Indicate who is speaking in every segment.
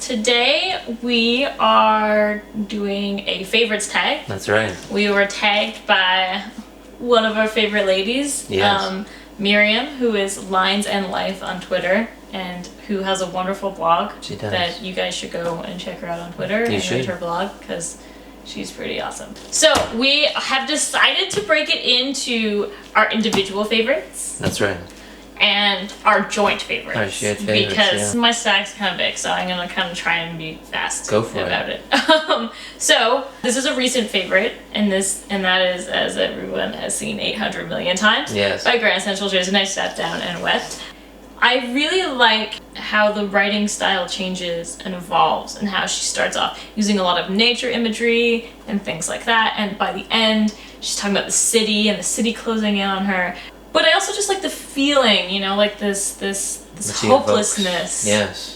Speaker 1: Today we are doing a favorites tag.
Speaker 2: That's right.
Speaker 1: We were tagged by one of our favorite ladies,
Speaker 2: yes.
Speaker 1: Miriam, who is Lines and Life on Twitter, and who has a wonderful blog that you guys should go and check her out on Twitter and read her blog, because she's pretty awesome. So we have decided to break it into our individual favorites.
Speaker 2: That's right.
Speaker 1: And our joint favorites.
Speaker 2: Our shared favorites,
Speaker 1: because my stack's kind of big, so I'm going to kind of try and be fast about it. So this is a recent favorite, and that is, as everyone has seen 800 million times, by Grand Central Tears, and I sat down and wept. I really like how the writing style changes and evolves, and how she starts off using a lot of nature imagery and things like that, and by the end she's talking about the city and the city closing in on her. But I also just like the feeling, you know, like this hopelessness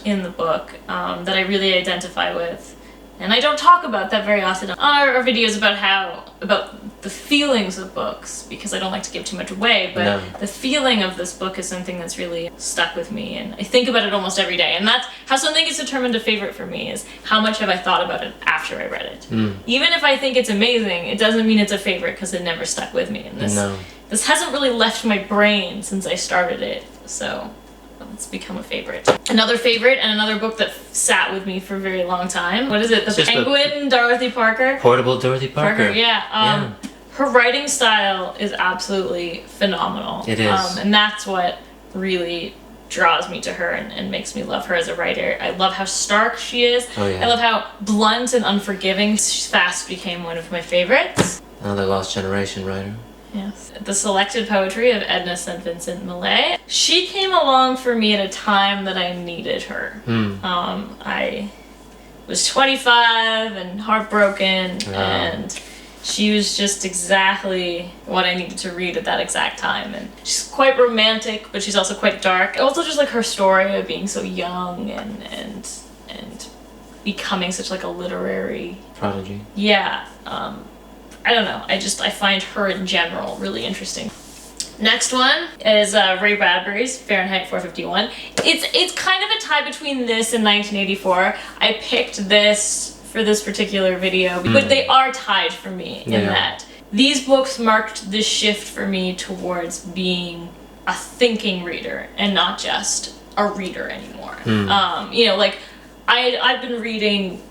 Speaker 1: in the book that I really identify with. And I don't talk about that very often on our videos about the feelings of books, because I don't like to give too much away, but the feeling of this book is something that's really stuck with me, and I think about it almost every day. And that's how something gets determined a favorite for me, is how much have I thought about it after I read it. Even if I think it's amazing, it doesn't mean it's a favorite because it never stuck with me. And this hasn't really left my brain since I started it, so it's become a favorite. Another favorite, and another book that sat with me for a very long time. What is it? The Penguin, Dorothy Parker?
Speaker 2: Portable Dorothy Parker.
Speaker 1: Her writing style is absolutely phenomenal.
Speaker 2: It is.
Speaker 1: And that's what really draws me to her and makes me love her as a writer. I love how stark she is. I love how blunt and unforgiving. She fast became one of my favorites.
Speaker 2: Another Lost Generation writer.
Speaker 1: Yes. The selected poetry of Edna St. Vincent Millay. She came along for me at a time that I needed her. I was 25 and heartbroken, and she was just exactly what I needed to read at that exact time. And she's quite romantic, but she's also quite dark. I also just like her story of being so young and becoming such like a literary
Speaker 2: prodigy.
Speaker 1: Yeah. I don't know. I find her in general really interesting. Next one is Ray Bradbury's Fahrenheit 451. It's kind of a tie between this and 1984. I picked this for this particular video, but they are tied for me in that these books marked the shift for me towards being a thinking reader and not just a reader anymore. You know, like I've been reading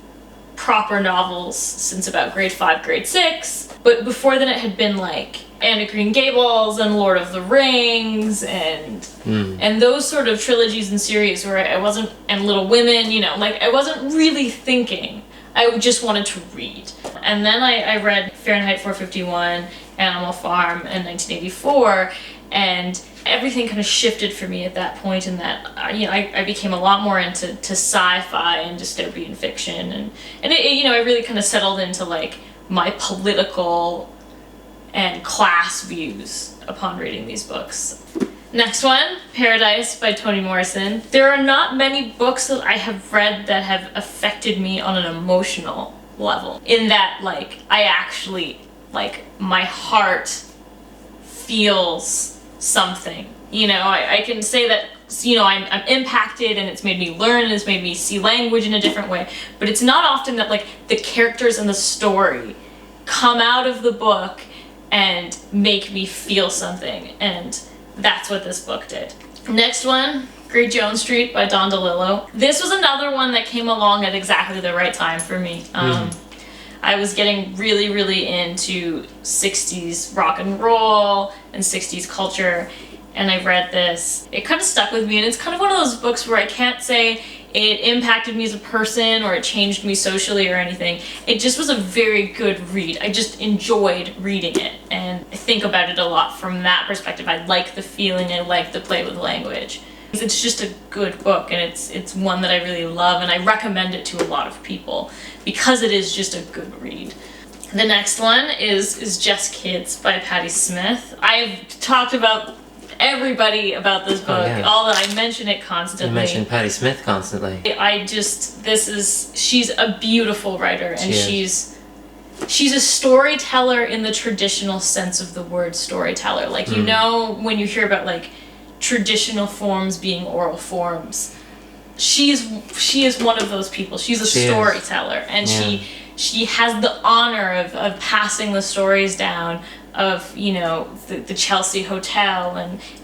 Speaker 1: proper novels since about grade 5, grade 6, but before then it had been like Anne of Green Gables and Lord of the Rings and those sort of trilogies and series where I wasn't, and Little Women, you know, like I wasn't really thinking. I just wanted to read. And then I read Fahrenheit 451, Animal Farm, and 1984, and everything kind of shifted for me at that point, in that you know, I became a lot more into sci-fi and dystopian fiction, and it, you know, I really kind of settled into like my political and class views upon reading these books. Next one, Paradise by Toni Morrison. There are not many books that I have read that have affected me on an emotional level, in that like I actually, like, my heart feels something. You know, I can say that, you know, I'm impacted, and it's made me learn, and it's made me see language in a different way, but it's not often that like the characters in the story come out of the book and make me feel something, and that's what this book did. Next one, Great Jones Street by Don DeLillo. This was another one that came along at exactly the right time for me. I was getting really, really into 60s rock and roll and 60s culture, and I read this. It kind of stuck with me, and it's kind of one of those books where I can't say it impacted me as a person or it changed me socially or anything. It just was a very good read. I just enjoyed reading it, and I think about it a lot from that perspective. I like the feeling, I like the play with language. It's just a good book, and it's one that I really love, and I recommend it to a lot of people because it is just a good read. The next one is Just Kids by Patti Smith. I've talked about everybody about this book. All that I mention it constantly.
Speaker 2: You mention Patti Smith constantly.
Speaker 1: She's a beautiful writer, and she's a storyteller in the traditional sense of the word storyteller. Like, you know, when you hear about like traditional forms being oral forms, she is one of those people. She's a storyteller, and she has the honor of passing the stories down of, you know, the Chelsea Hotel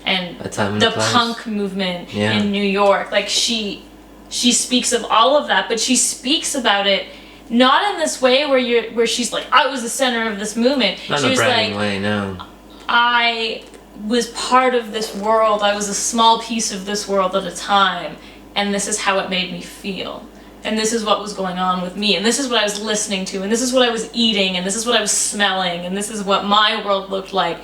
Speaker 1: and the punk movement in New York. Like she speaks of all of that, but she speaks about it not in this way where she's like, I was the center of this movement.
Speaker 2: Not in a bragging way, no.
Speaker 1: I was part of this world. I was a small piece of this world at a time, and this is how it made me feel. And this is what was going on with me, and this is what I was listening to, and this is what I was eating, and this is what I was smelling, and this is what my world looked like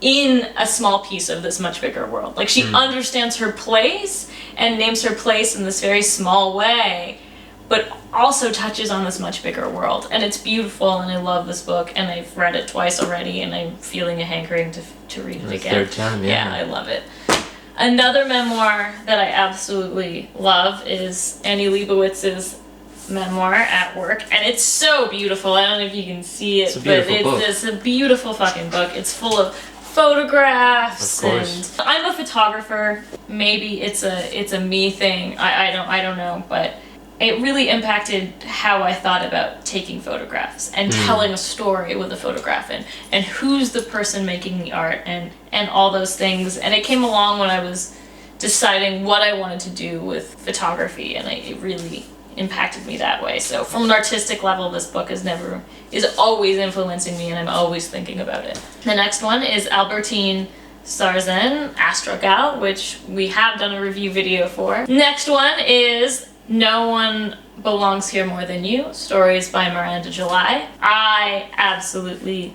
Speaker 1: in a small piece of this much bigger world. Like, she understands her place and names her place in this very small way, but also touches on this much bigger world. And it's beautiful, and I love this book, and I've read it twice already, and I'm feeling a hankering to read it again.
Speaker 2: Third time,
Speaker 1: Yeah, I love it. Another memoir that I absolutely love is Annie Leibovitz's memoir, At Work, and it's so beautiful. I don't know if you can see it, it's a beautiful fucking book. It's full of photographs,
Speaker 2: of course.
Speaker 1: And I'm a photographer. Maybe it's a me thing. I don't know, but it really impacted how I thought about taking photographs and telling a story with a photograph, and who's the person making the art, and all those things. And it came along when I was deciding what I wanted to do with photography, and it really impacted me that way. So from an artistic level, this book is always influencing me, and I'm always thinking about it. The next one is Albertine Sarrazin, Astragal, which we have done a review video for. Next one is No One Belongs Here More Than You, Stories by Miranda July. I absolutely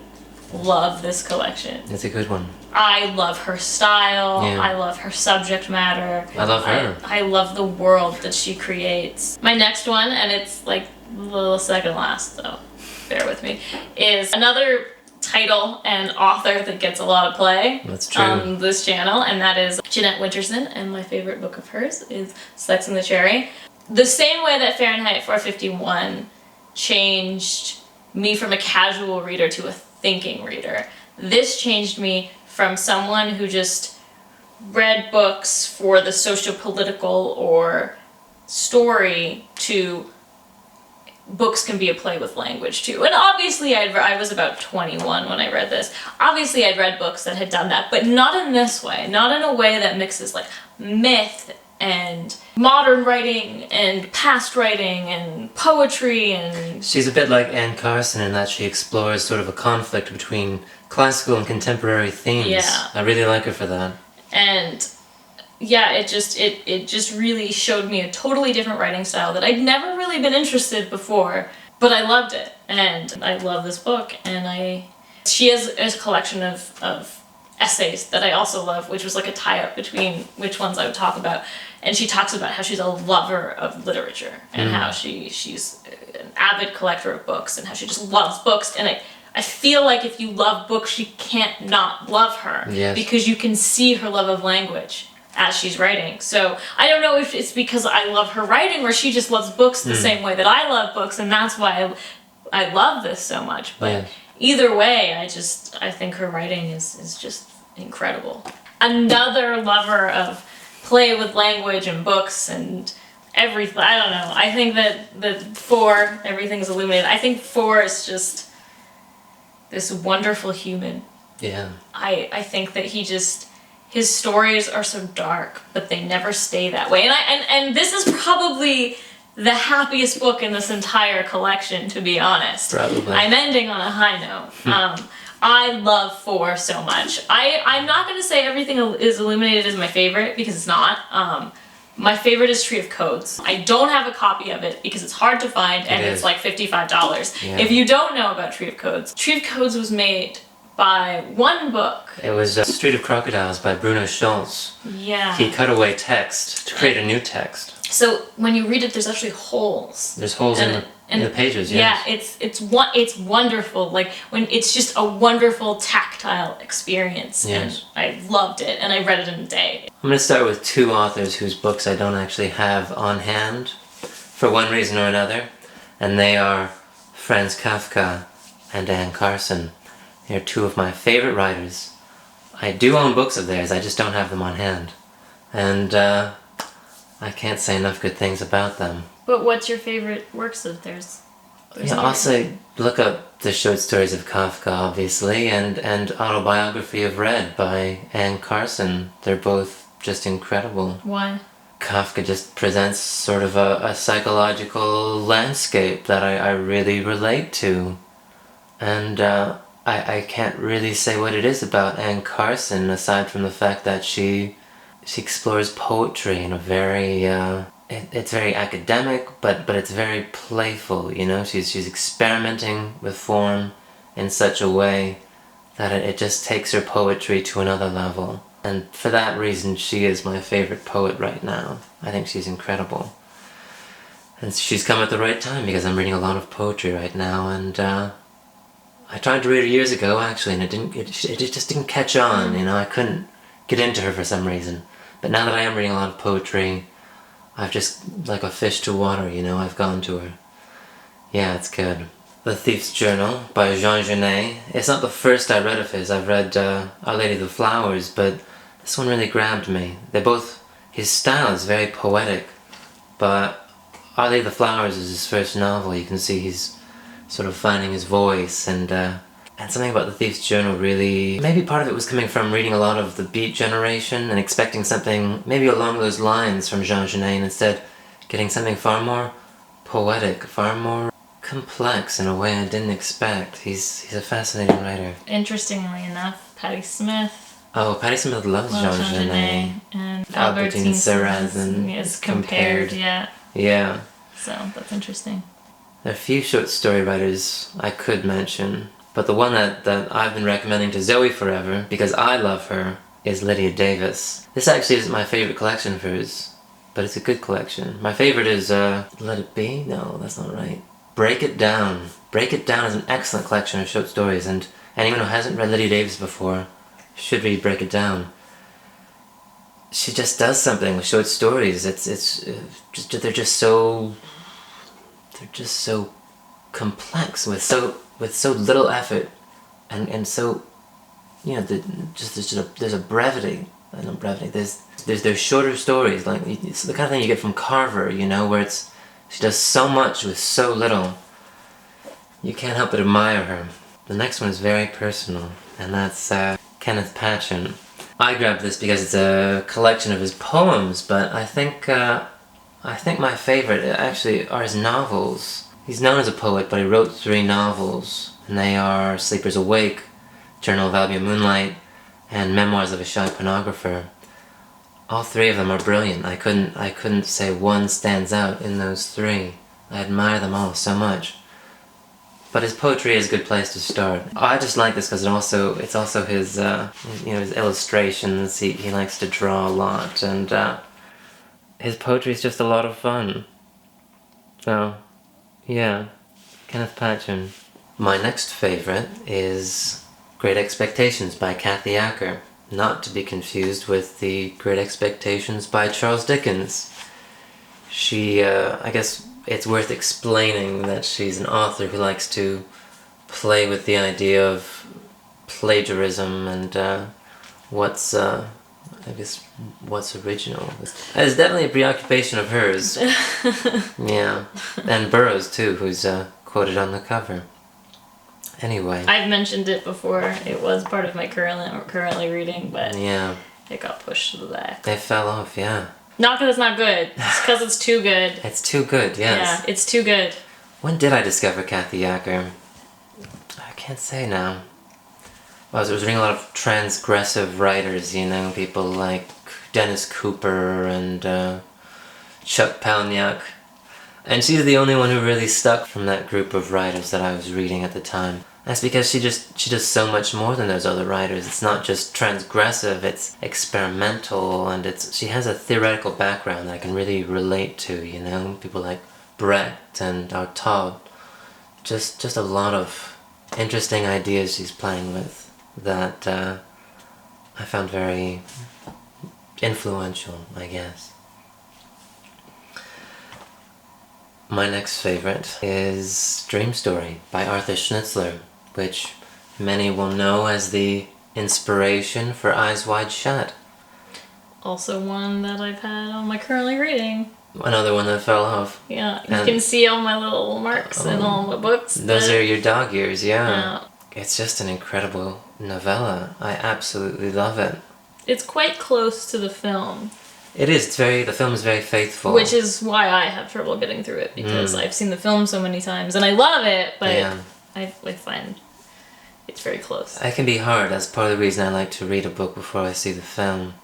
Speaker 1: love this collection.
Speaker 2: It's a good one.
Speaker 1: I love her style. Yeah. I love her subject matter.
Speaker 2: I love her.
Speaker 1: I love the world that she creates. My next one, and it's like the second last, so bear with me, is another title and author that gets a lot of play.
Speaker 2: That's true.
Speaker 1: On this channel, and that is Jeanette Winterson, and my favorite book of hers is Sex and the Cherry. The same way that Fahrenheit 451 changed me from a casual reader to a thinking reader, this changed me from someone who just read books for the socio-political or story to books can be a play with language too. And obviously I was about 21 when I read this. Obviously I'd read books that had done that, but not in this way. Not in a way that mixes like myth and modern writing and past writing and poetry. And
Speaker 2: she's a bit like Anne Carson in that she explores sort of a conflict between classical and contemporary themes.
Speaker 1: Yeah.
Speaker 2: I really like her for that.
Speaker 1: And yeah, it just really showed me a totally different writing style that I'd never really been interested before, but I loved it, and I love this book. And she has a collection of essays that I also love, which was like a tie-up between which ones I would talk about. And she talks about how she's a lover of literature, and how she's an avid collector of books, and how she just loves books. And I feel like if you love books, you can't not love her.
Speaker 2: Yes.
Speaker 1: Because you can see her love of language as she's writing. So I don't know if it's because I love her writing, or she just loves books the same way that I love books, and that's why I love this so much. But either way, I think her writing is just incredible. Another lover of play with language and books and everything. I don't know. I think that Foer, Everything's Illuminated, I think Foer is just this wonderful human.
Speaker 2: Yeah.
Speaker 1: I think that his stories are so dark, but they never stay that way. And this is probably the happiest book in this entire collection, to be honest.
Speaker 2: Probably.
Speaker 1: I'm ending on a high note. I love Foer so much. I'm not going to say Everything is Illuminated is my favorite, because it's not. My favorite is Tree of Codes. I don't have a copy of it because it's hard to find, and it's like $55. Yeah. If you don't know about Tree of Codes was made by one book.
Speaker 2: It was Street of Crocodiles by Bruno Schulz.
Speaker 1: Yeah.
Speaker 2: He cut away text to create a new text.
Speaker 1: So when you read it, there's actually holes.
Speaker 2: There's holes in the pages, yes.
Speaker 1: Yeah, it's wonderful. Like, when it's just a wonderful tactile experience.
Speaker 2: Yes.
Speaker 1: And I loved it, and I read it in a day.
Speaker 2: I'm going to start with two authors whose books I don't actually have on hand for one reason or another, and they are Franz Kafka and Anne Carson. They're two of my favorite writers. I do own books of theirs, I just don't have them on hand. And I can't say enough good things about them.
Speaker 1: But what's your favorite works of theirs?
Speaker 2: Yeah, also look up the short stories of Kafka, obviously, and Autobiography of Red by Anne Carson. They're both just incredible.
Speaker 1: Why?
Speaker 2: Kafka just presents sort of a psychological landscape that I really relate to. And I can't really say what it is about Anne Carson, aside from the fact that she explores poetry in a very... it's very academic, but it's very playful, you know? She's experimenting with form in such a way that it just takes her poetry to another level. And for that reason, she is my favorite poet right now. I think she's incredible. And she's come at the right time because I'm reading a lot of poetry right now, and I tried to read her years ago, actually, and it just didn't catch on, you know? I couldn't get into her for some reason. But now that I am reading a lot of poetry, I've just, like a fish to water, you know, I've gone to her. Yeah, it's good. The Thief's Journal by Jeanette. It's not the first I read of his. I've read Our Lady of the Flowers, but this one really grabbed me. His style is very poetic, but Our Lady of the Flowers is his first novel. You can see he's sort of finding his voice, and something about The Thief's Journal really... Maybe part of it was coming from reading a lot of the Beat Generation and expecting something maybe along those lines from Jean Genet, and instead getting something far more poetic, far more complex in a way I didn't expect. He's a fascinating writer.
Speaker 1: Interestingly enough, Patti Smith...
Speaker 2: Oh, Patti Smith loves Jean Genet.
Speaker 1: And
Speaker 2: Albertine Sarrazin
Speaker 1: is compared, yeah.
Speaker 2: Yeah.
Speaker 1: So, that's interesting.
Speaker 2: There are a few short story writers I could mention, but the one that I've been recommending to Zoe forever, because I love her, is Lydia Davis. This actually isn't my favorite collection of hers, but it's a good collection. My favorite is, Let It Be? No, that's not right. Break It Down. Break It Down is an excellent collection of short stories, and anyone who hasn't read Lydia Davis before should read Break It Down. She just does something with short stories. They're just so complex with so little effort, and so, you know, there's a brevity. Not brevity. There's shorter stories, like it's the kind of thing you get from Carver, you know, where she does so much with so little. You can't help but admire her. The next one is very personal, and that's Kenneth Patchen. I grabbed this because it's a collection of his poems, but I think my favorite actually are his novels. He's known as a poet, but he wrote 3 novels, and they are Sleepers Awake, Journal of Albion, Moonlight, and Memoirs of a Shy Pornographer. All 3 of them are brilliant. I couldn't say one stands out in those 3. I admire them all so much. But his poetry is a good place to start. I just like this because it's also his his illustrations. He likes to draw a lot, and his poetry is just a lot of fun. So, yeah, Kenneth Patchen. My next favorite is Great Expectations by Kathy Acker, not to be confused with the Great Expectations by Charles Dickens. She, I guess it's worth explaining that she's an author who likes to play with the idea of plagiarism and what's original. It's definitely a preoccupation of hers. Yeah, and Burroughs too, who's quoted on the cover. Anyway,
Speaker 1: I've mentioned it before. It was part of my currently reading, but
Speaker 2: yeah,
Speaker 1: it got pushed to the back.
Speaker 2: They fell off, yeah.
Speaker 1: Not because it's not good. It's because it's too good.
Speaker 2: It's too good, yes.
Speaker 1: Yeah, it's too good.
Speaker 2: When did I discover Kathy Acker? I can't say now. I was reading a lot of transgressive writers, you know, people like Dennis Cooper and Chuck Palahniuk. And she's the only one who really stuck from that group of writers that I was reading at the time. That's because she does so much more than those other writers. It's not just transgressive, it's experimental, and she has a theoretical background that I can really relate to, you know? People like Brecht and Artaud. Just a lot of interesting ideas she's playing with that I found very influential, I guess. My next favorite is Dream Story by Arthur Schnitzler, which many will know as the inspiration for Eyes Wide Shut.
Speaker 1: also one that I've had on my currently reading.
Speaker 2: Another one that fell off.
Speaker 1: Yeah, you can see all my little marks in all my books.
Speaker 2: Those are your dog ears, yeah. It's just an incredible novella. I absolutely love it.
Speaker 1: It's quite close to the film.
Speaker 2: It is. The film is very faithful.
Speaker 1: Which is why I have trouble getting through it, because I've seen the film so many times, and I love it, but I find it's very close.
Speaker 2: It can be hard. That's part of the reason I like to read a book before I see the film.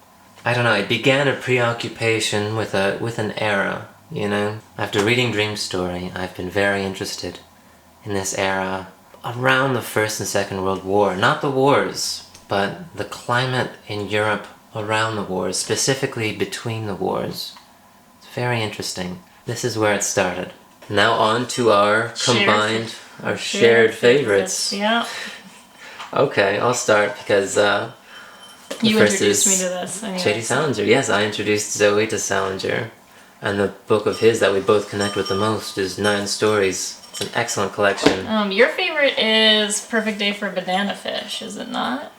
Speaker 2: I don't know, it began a preoccupation with an era, you know? After reading Dream Story, I've been very interested in this era around the First and Second World War. Not the wars, but the climate in Europe around the wars, specifically between the wars. It's very interesting. This is where it started. Now on to our shared favorites.
Speaker 1: Yeah.
Speaker 2: Okay, I'll start because
Speaker 1: you introduced me to this.
Speaker 2: J.D. Salinger. Yes, I introduced Zoe to Salinger. And the book of his that we both connect with the most is 9 Stories. It's an excellent collection.
Speaker 1: Your favorite is Perfect Day for a Banana Fish, is it not?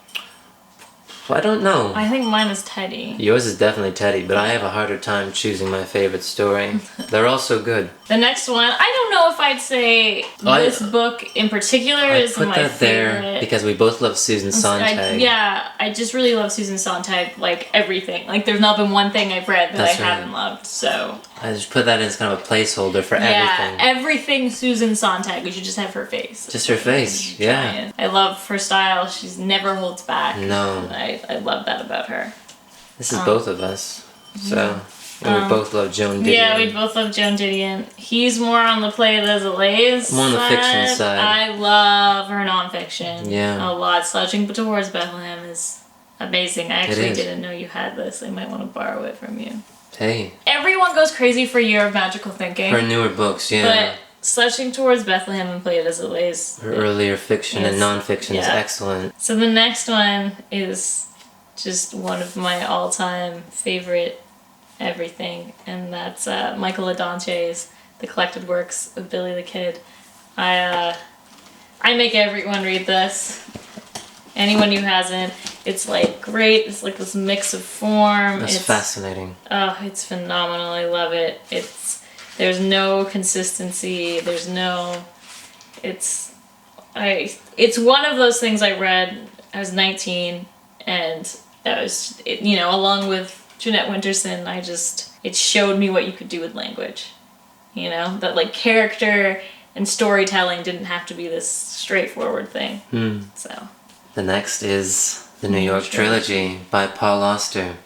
Speaker 2: I don't know.
Speaker 1: I think mine is Teddy.
Speaker 2: Yours is definitely Teddy, but I have a harder time choosing my favorite story. They're all so good.
Speaker 1: The next one, I don't know if I'd say this book in particular is my favorite. I put that there
Speaker 2: because we both love Susan Sontag.
Speaker 1: I just really love Susan Sontag, like everything. Like there's not been one thing I've read that I haven't loved, so.
Speaker 2: I just put that in as kind of a placeholder for everything.
Speaker 1: Yeah, everything Susan Sontag, we should just have her face.
Speaker 2: Just her face, yeah.
Speaker 1: I love her style, she's never holds back.
Speaker 2: No.
Speaker 1: I love that about her.
Speaker 2: This is both of us, so. And we both love Joan Didion.
Speaker 1: Yeah, we both love Joan Didion. He's more on the play it as it lays.
Speaker 2: More on the fiction side.
Speaker 1: I love her nonfiction.
Speaker 2: Yeah.
Speaker 1: A lot. Slouching Towards Bethlehem is amazing. I actually didn't know you had this. I might want to borrow it from you.
Speaker 2: Hey.
Speaker 1: Everyone goes crazy for Year of Magical Thinking.
Speaker 2: Her newer books, yeah.
Speaker 1: But Slouching Towards Bethlehem and Play It As It Lays.
Speaker 2: Her earlier fiction and nonfiction is excellent.
Speaker 1: So the next one is just one of my all-time favorite everything, and that's Michael Adante's The Collected Works of Billy the Kid. I make everyone read this. Anyone who hasn't, it's like great. It's like this mix of form.
Speaker 2: It's fascinating.
Speaker 1: Oh, it's phenomenal. I love it. There's no consistency. It's one of those things I read. I was 19, and that was along with Jeanette Winterson, it showed me what you could do with language. You know, that like character and storytelling didn't have to be this straightforward thing. So.
Speaker 2: The next is the New York Trilogy by Paul Auster.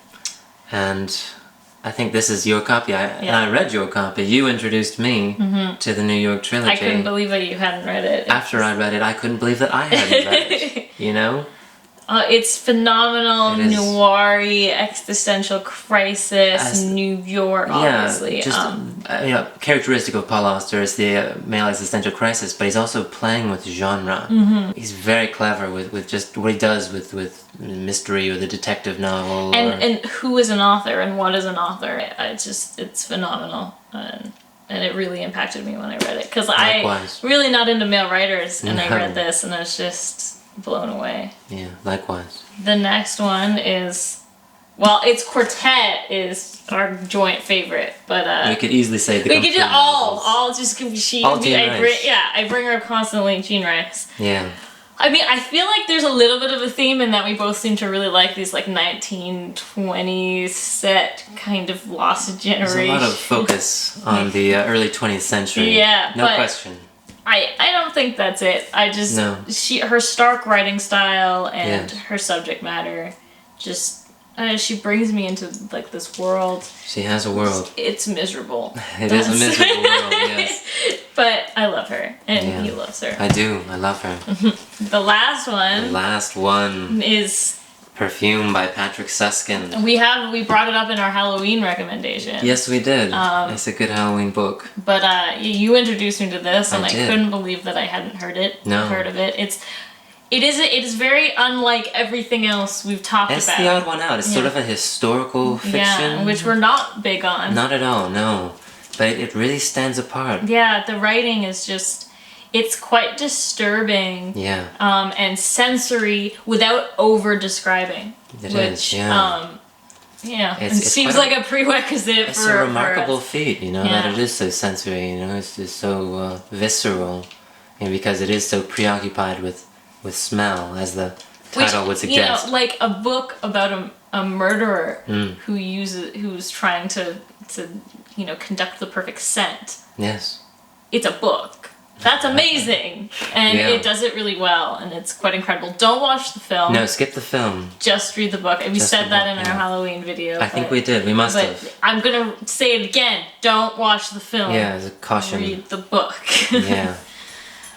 Speaker 2: And I think this is your copy. And I read your copy. You introduced me to the New York Trilogy.
Speaker 1: I couldn't believe that you hadn't read it.
Speaker 2: After I read it, I couldn't believe that I hadn't read it. You know?
Speaker 1: It's phenomenal, noir-y, existential crisis, New York, obviously.
Speaker 2: Characteristic of Paul Auster is the male existential crisis, but he's also playing with genre. He's very clever with just what he does with mystery or the detective novel.
Speaker 1: And who is an author and what is an author. It's phenomenal. And it really impacted me when I read it. Because I'm really not into male writers, and I read this, and I was just blown away.
Speaker 2: Yeah, likewise.
Speaker 1: The next one is, it's Quartet is our joint favorite, but
Speaker 2: we could easily say
Speaker 1: we could do all just she.
Speaker 2: All Jean Rice.
Speaker 1: I bring her up constantly, Jean Rice.
Speaker 2: Yeah.
Speaker 1: I mean, I feel like there's a little bit of a theme in that we both seem to really like these like 1920s set kind of lost generation.
Speaker 2: There's a lot of focus on the early 20th century.
Speaker 1: Yeah,
Speaker 2: no question.
Speaker 1: I don't think that's it. Her stark writing style and her subject matter, just she brings me into like this world.
Speaker 2: She has a world.
Speaker 1: It's miserable.
Speaker 2: It is a miserable world, yes.
Speaker 1: But I love her, and he loves her.
Speaker 2: I do. I love her.
Speaker 1: The last one is
Speaker 2: Perfume by Patrick Susskind.
Speaker 1: We brought it up in our Halloween recommendation.
Speaker 2: Yes, we did. It's a good Halloween book.
Speaker 1: But you introduced me to this, and I couldn't believe that I hadn't heard of it. It is very unlike everything else we've talked about.
Speaker 2: It's the odd one out. It's sort of a historical fiction.
Speaker 1: Which we're not big on.
Speaker 2: Not at all, no. But it really stands apart.
Speaker 1: Yeah, the writing is just... It's quite disturbing and sensory without over-describing.
Speaker 2: It is, yeah.
Speaker 1: Yeah, it
Speaker 2: It's
Speaker 1: seems
Speaker 2: quite
Speaker 1: like a prerequisite
Speaker 2: It's
Speaker 1: for
Speaker 2: a remarkable
Speaker 1: us.
Speaker 2: feat, you know,
Speaker 1: Yeah.
Speaker 2: that it is so sensory, you know, it's just so visceral, and because it is so preoccupied with smell, as the title would suggest.
Speaker 1: You know, like a book about a murderer who's trying to you know, conduct the perfect scent.
Speaker 2: Yes.
Speaker 1: It's a book. That's amazing, and it does it really well, and it's quite incredible. Don't watch the film.
Speaker 2: No, skip the film.
Speaker 1: Just read the book. And we
Speaker 2: Just
Speaker 1: said
Speaker 2: the
Speaker 1: that
Speaker 2: book,
Speaker 1: in our Halloween video.
Speaker 2: I think we did. We must
Speaker 1: But
Speaker 2: have.
Speaker 1: I'm gonna say it again. Don't watch the film.
Speaker 2: Yeah, as a caution.
Speaker 1: Read the book.
Speaker 2: Yeah.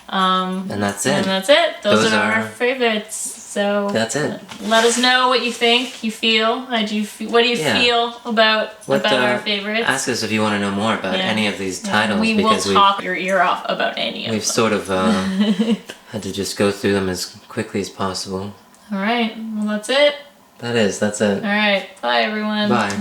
Speaker 2: And that's it.
Speaker 1: And that's it. Those are
Speaker 2: are
Speaker 1: our favorites. So
Speaker 2: That's it.
Speaker 1: let us know what you think, you feel. What do you feel about our favorites?
Speaker 2: Ask us if you want to know more about any of these titles,
Speaker 1: We will
Speaker 2: because
Speaker 1: talk your ear off about any of them.
Speaker 2: we've sort of had to just go through them as quickly as possible.
Speaker 1: All right. Well, that's it.
Speaker 2: That's it.
Speaker 1: All right. Bye, everyone.
Speaker 2: Bye.